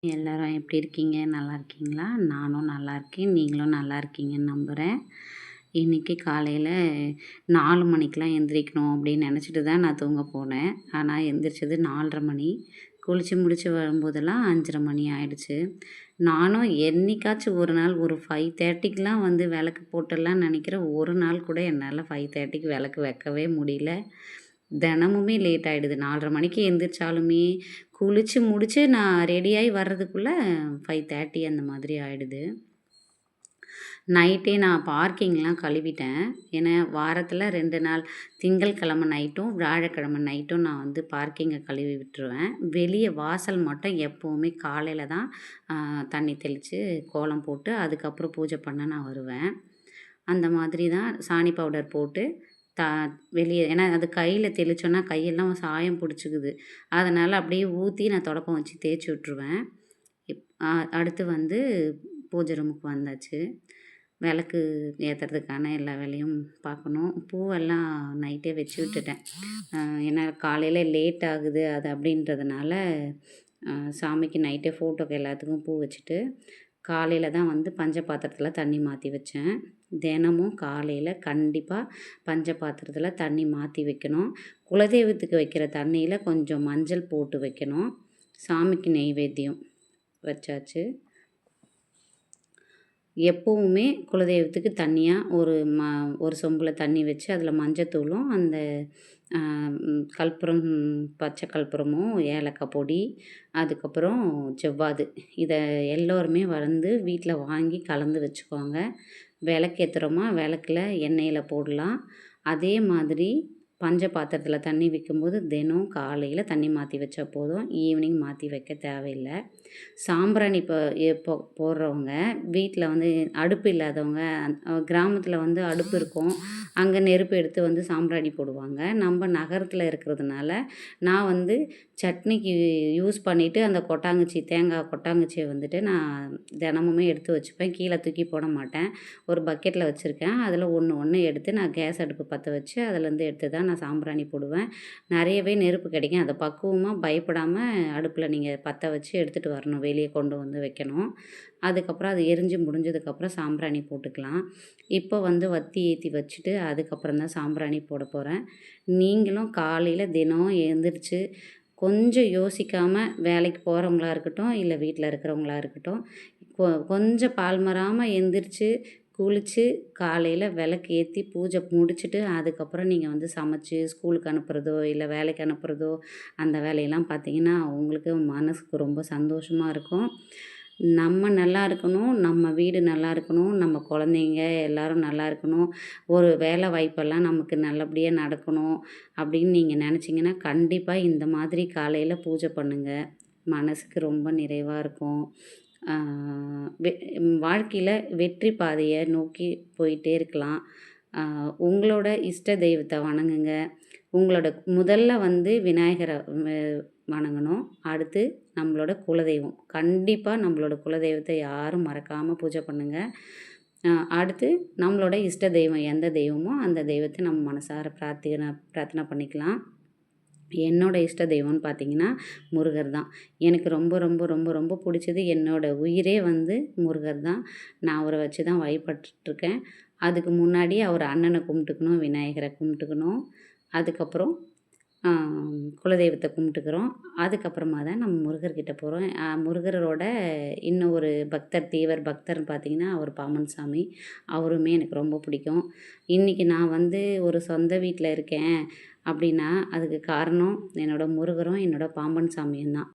எல்லாரும் எப்படி இருக்கீங்க? நல்லா இருக்கீங்களா? நானும் நல்லா இருக்கேன். நீங்களும் நல்லா இருக்கீங்கன்னு நம்புறேன். இன்னைக்கு காலையில 4 மணிக்கெலாம் எந்திரிக்கணும் அப்படின்னு நினச்சிட்டு தான் நான் தூங்க போனேன். ஆனா எந்திரிச்சது 4:30 மணி. குளிச்சு முடிச்சு வரும்போதெல்லாம் 5:30 மணி ஆயிடுச்சு. நானும் என்னைக்காச்சும் ஒரு நாள் ஒரு 5:30க்கெலாம் வந்து விளக்கு போட்டுடலான்னு நினைக்கிறேன். ஒரு நாள் கூட என்னால் 5:30க்கு விளக்கு வைக்கவே முடியல. தினமுமே லேட் ஆயிடுது. 4:30 மணிக்கு எந்திரிச்சாலுமே, குளிச்சு முடிச்சு நான் ரெடியாகி வர்றதுக்குள்ள 5:30 அந்த மாதிரி ஆயிடுது. நைட்டே நான் பார்க்கிங்லாம் கழுவிட்டேன். ஏன்னா வாரத்தில 2 நாள் திங்கட்கிழமை நைட்டும், வியாழக்கிழமை நைட்டும் நான் வந்து பார்க்கிங்க கழுவி விட்டுருவேன். வெளிய வாசல் மட்டும் எப்பவுமே காலையில தான் தண்ணி தெளிச்சு, கோலம் போட்டு, அதுக்கப்புறம் பூஜை பண்ண நான் வருவேன். அந்த மாதிரி தான் சாணி பவுடர் போட்டு த வெளிய ஏன்னா அது கையில தெளிச்சோன்னா கையெல்லாம் சாயம் பிடிச்சிக்குது. அதனால அப்படியே ஊத்தி நான் துடைப்பம் வச்சு தேய்ச்சி விட்டுருவேன். இப் அ அடுத்து வந்து பூஜை ரூமுக்கு வந்தாச்சு. விளக்கு ஏத்துறதுக்கான எல்லா வேலையும் பார்க்கணும். பூவெல்லாம் நைட்டே வச்சு விட்டுட்டேன். ஏன்னா காலையில லேட் ஆகுது அது அப்படின்றதுனால, சாமிக்கு நைட்டே ஃபோட்டோக்கு எல்லாத்துக்கும் பூ வச்சுட்டு, காலையில தான் வந்து பஞ்ச பாத்திரத்தில தண்ணி மாத்தி வச்சேன். தினமும் காலையில கண்டிப்பா பஞ்ச பாத்திரத்தில தண்ணி மாத்தி வைக்கணும். குலதெய்வத்துக்கு வைக்கிற தண்ணியில கொஞ்சம் மஞ்சள் போட்டு வைக்கணும். சாமிக்கு நெய்வேத்தியம் வச்சாச்சு. எப்பவுமே குலதெய்வத்துக்கு தனியா ஒரு சொம்பில தண்ணி வச்சு அதில மஞ்சத்தூளும், அந்த கற்பூரம், பச்சை கற்பூரமும், ஏலக்காய் பொடி, அதுக்கப்புறம் ஜவ்வாது இத எல்லோருமே வந்து வீட்ல வாங்கி கலந்து வச்சுக்கோங்க. விளக்கேத்துறோமா, விளக்குல எண்ணெயில போடலாம். அதே மாதிரி பஞ்ச பாத்திரத்தில தண்ணி வைக்கும்போது தினம் காலையில தண்ணி மாத்தி வச்சா போதும். ஈவினிங் மாத்தி வைக்க தேவையில்ல. சாம்பிராணி இப்போ போடுறவங்க வீட்ல வந்து அடுப்பு இல்லாதவங்க கிராமத்தில வந்து அடுப்பு இருக்கும். அங்க நெருப்பு எடுத்து வந்து சாம்பிராணி போடுவாங்க. நம்ம நகரத்தில இருக்கிறதுனால, நான் வந்து சட்னிக்கு யூஸ் பண்ணிட்டு அந்த தேங்காய் கொட்டாங்குச்சிய வந்துட்டு நான் தினமுமே எடுத்து வச்சுப்பேன். கீழ தூக்கி போட மாட்டேன். ஒரு பக்கெட்ல வச்சுருக்கேன். அதில ஒண்ணு ஒண்ணு எடுத்து நான் கேஸ் அடுப்பு பத்த வச்சு அதுலேருந்து எடுத்து தான் நான் சாம்பிராணி போடுவேன். நிறையவே நெருப்பு கிடைக்கும். அத பக்குவமா பயப்படாம அடுப்புல நீங்க பத்த வச்சு எடுத்துட்டு வரணும். வெளிய கொண்டு வந்து வைக்கணும். அதுக்கப்புறம் அது எரிஞ்சு முடிஞ்சதுக்கப்புறம் சாம்பிராணி போட்டுக்கலாம். இப்போ வந்து வத்தி ஏத்தி வச்சுட்டு அதுக்கப்புறம் தான் சாம்பிராணி போட போறேன். நீங்களும் காலையில தினம் எழுந்திரிச்சு கொஞ்சம் யோசிக்காம வேலைக்கு போகிறவங்களா இருக்கட்டும், இல்ல வீட்ல இருக்கிறவங்களா இருக்கட்டும், கொஞ்சம் பால் மாறாம எந்திரிச்சு, குளிச்சு, காலையில விளக்கு ஏத்தி பூஜை முடிச்சுட்டு, அதுக்கப்புறம் நீங்க வந்து சமைச்சு ஸ்கூலுக்கு அனுப்புறதோ, இல்ல வேலைக்கு அனுப்புறதோ, அந்த வேலையெல்லாம் பார்த்தீங்கன்னா, உங்களுக்கு மனசுக்கு ரொம்ப சந்தோஷமா இருக்கும். நம்ம நல்லா இருக்கணும், நம்ம வீடு நல்லா இருக்கணும், நம்ம குழந்தைங்க எல்லாரும் நல்லா இருக்கணும், ஒரு வேலை வாய்ப்பெல்லாம் நமக்கு நல்லபடியா நடக்கணும் அப்படின்னு நீங்க நினச்சிங்கன்னா, கண்டிப்பா இந்த மாதிரி காலையில பூஜை பண்ணுங்க. மனசுக்கு ரொம்ப நிறைவா இருக்கும். ஆ வெ வாழ்க்கையில வெற்றி பாதைய நோக்கி போயிட்டே இருக்கலாம். ஆ உங்களோட இஷ்ட தெய்வத்த வணங்குங்க. உங்களோட முதல்ல வந்து விநாயகர வணங்கணும். அடுத்து நம்மளோட குலதெய்வம். கண்டிப்பா நம்மளோட குலதெய்வத்த யாரும் மறக்காம பூஜை பண்ணுங்க. அ அடுத்து நம்மளோட இஷ்ட தெய்வம் எந்த தெய்வமோ அந்த தெய்வத்த நம்ம மனசார பிரார்த்தனை பண்ணிக்கலாம். என்னோட இஷ்ட தெய்வம்னு பார்த்தீங்கன்னா, முருகர் தான். எனக்கு ரொம்ப ரொம்ப ரொம்ப ரொம்ப பிடிச்சது என்னோட உயிரே வந்து முருகர் தான். நான் அவர வச்சு தான் வழிபட்டுட்ருக்கேன். அதுக்கு முன்னாடி அவர் அண்ணன கும்பிட்டுக்கணும், விநாயகர கும்பிட்டுக்கணும். அதுக்கப்புறம் ஆ குலதெய்வத்த கும்பிட்டுக்கிறோம். அதுக்கப்புறமா தான் நம்ம முருகர்கிட்ட போறோம். முருகரோட இன்னும் ஒரு பக்தர், தீவிர பக்தர்ன்னு பார்த்தீங்கன்னா, அவர் பாம்பன் சாமி. அவருமே எனக்கு ரொம்ப பிடிக்கும். இன்னைக்கு நான் வந்து ஒரு சொந்த வீட்ல இருக்கேன் அப்படின்னா, அதுக்கு காரணம் என்னோட முருகரும், என்னோட பாம்பன் சாமியும் தான்.